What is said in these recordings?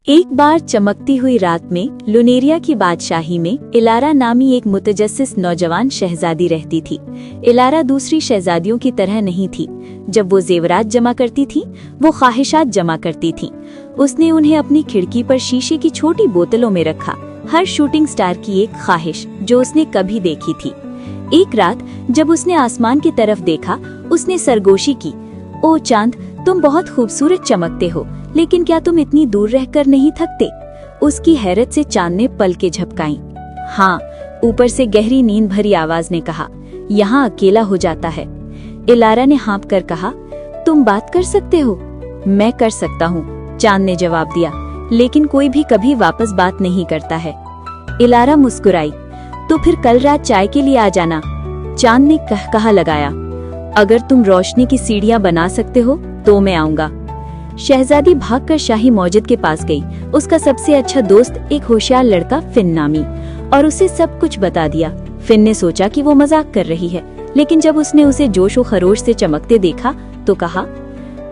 एक बार चमकती हुई रात में लुनेरिया की बादशाही में इलारा नामी एक मुतजस्सिस नौजवान शहजादी रहती थी। इलारा दूसरी शहजादियों की तरह नहीं थी। जब वो जेवरात जमा करती थी, वो ख्वाहिशात जमा करती थी। उसने उन्हें अपनी खिड़की पर शीशे की छोटी बोतलों में रखा, हर शूटिंग स्टार की एक ख्वाहिश जो उसने कभी देखी थी। एक रात जब उसने आसमान की तरफ देखा, उसने सरगोशी की, ओ चांद, तुम बहुत खूबसूरत चमकते हो, लेकिन क्या तुम इतनी दूर रहकर नहीं थकते? उसकी हैरत से चांद ने पलकें झपकाईं। हाँ, ऊपर से गहरी नींद भरी आवाज ने कहा, यहाँ अकेला हो जाता है। इलारा ने हाँप कर कहा, तुम बात कर सकते हो? मैं कर सकता हूँ, चांद ने जवाब दिया, लेकिन कोई भी कभी वापस बात नहीं करता है। इलारा मुस्कुराई, तो फिर कल रात चाय के लिए आ जाना, चांद ने कहा लगाया। अगर तुम रोशनी की सीढ़ियां बना सकते हो तो मैं आऊंगा। शहजादी भागकर शाही मौजिद के पास गई। उसका सबसे अच्छा दोस्त एक होशियार लड़का फिन नामी, और उसे सब कुछ बता दिया। फिन ने सोचा कि वो मजाक कर रही है, लेकिन जब उसने उसे जोश व खरोश से चमकते देखा तो कहा,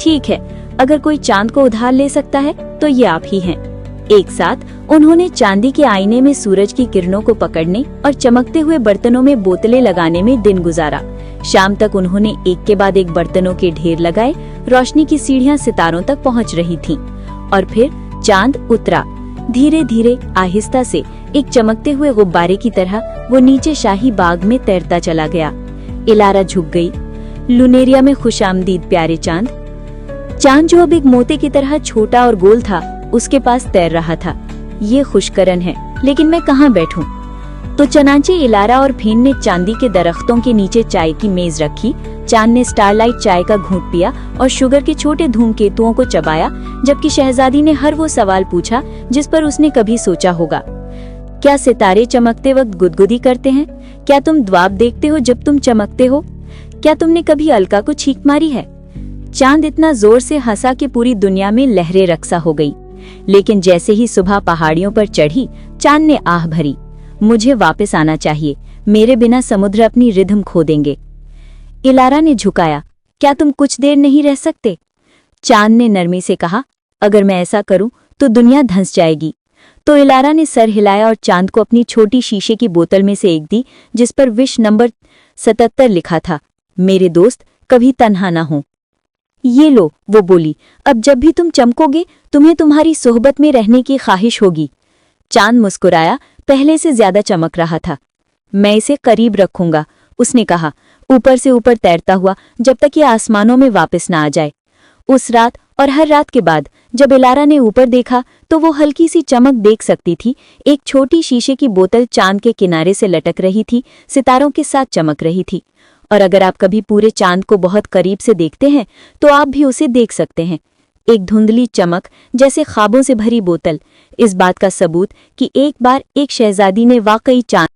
ठीक है, अगर कोई चांद को उधार ले सकता है तो ये आप ही हैं। एक साथ उन्होंने चांदी के आईने में सूरज की किरणों को पकड़ने और चमकते हुए बर्तनों में बोतलें लगाने में दिन गुजारा। शाम तक उन्होंने एक के बाद एक बर्तनों के ढेर लगाए। रोशनी की सीढ़ियां सितारों तक पहुंच रही थीं। और फिर चांद उतरा। धीरे धीरे, आहिस्ता से, एक चमकते हुए गुब्बारे की तरह वो नीचे शाही बाग में तैरता चला गया। इलारा झुक गई। लुनेरिया में खुशामदीद प्यारे चांद। चांद जो अब एक मोती की तरह छोटा और गोल था, उसके पास तैर रहा था। ये खुशकरन है, लेकिन मैं कहाँ बैठूं? तो चनाचे इलारा और फिन ने चांदी के दरख्तों के नीचे चाय की मेज रखी। चांद ने स्टारलाइट चाय का घूंट पिया और शुगर के छोटे धूमकेतुओं को चबाया, जबकि शहजादी ने हर वो सवाल पूछा जिस पर उसने कभी सोचा होगा। क्या सितारे चमकते वक्त गुदगुदी करते हैं? क्या तुम ख्वाब देखते हो जब तुम चमकते हो? क्या तुमने कभी अलका को छींक मारी है? चांद इतना जोर से हंसा कि पूरी दुनिया में लहरें रक्सा हो गई। लेकिन जैसे ही सुबह पहाड़ियों पर चढ़ी, चांद ने आह भरी, मुझे वापस आना चाहिए, मेरे बिना समुद्र अपनी रिदम खो देंगे। इलारा ने झुकाया, क्या तुम कुछ देर नहीं रह सकते? चांद ने नरमी से कहा, अगर मैं ऐसा करूं तो दुनिया धंस जाएगी। तो इलारा ने सर हिलाया और चांद को अपनी छोटी शीशे की बोतल में से एक दी, जिस पर विश नंबर 77 लिखा था, मेरे दोस्त कभी तन्हा ना हो। ये लो, वो बोली, अब जब भी तुम चमकोगे तुम्हें तुम्हारी सोहबत में रहने की ख्वाहिश होगी। चांद मुस्कुराया, पहले से ज्यादा चमक रहा था। मैं इसे करीब रखूंगा, उसने कहा, ऊपर से ऊपर तैरता हुआ, जब तक ये आसमानों में वापस ना आ जाए। उस रात और हर रात के बाद जब इलारा ने ऊपर देखा तो वो हल्की सी चमक देख सकती थी। एक छोटी शीशे की बोतल चांद के किनारे से लटक रही थी, सितारों के साथ चमक रही थी। और अगर आप कभी पूरे चांद को बहुत करीब से देखते हैं तो आप भी उसे देख सकते हैं, एक धुंधली चमक जैसे ख्वाबों से भरी बोतल। इस बात का सबूत कि एक बार एक शहजादी ने वाकई चांद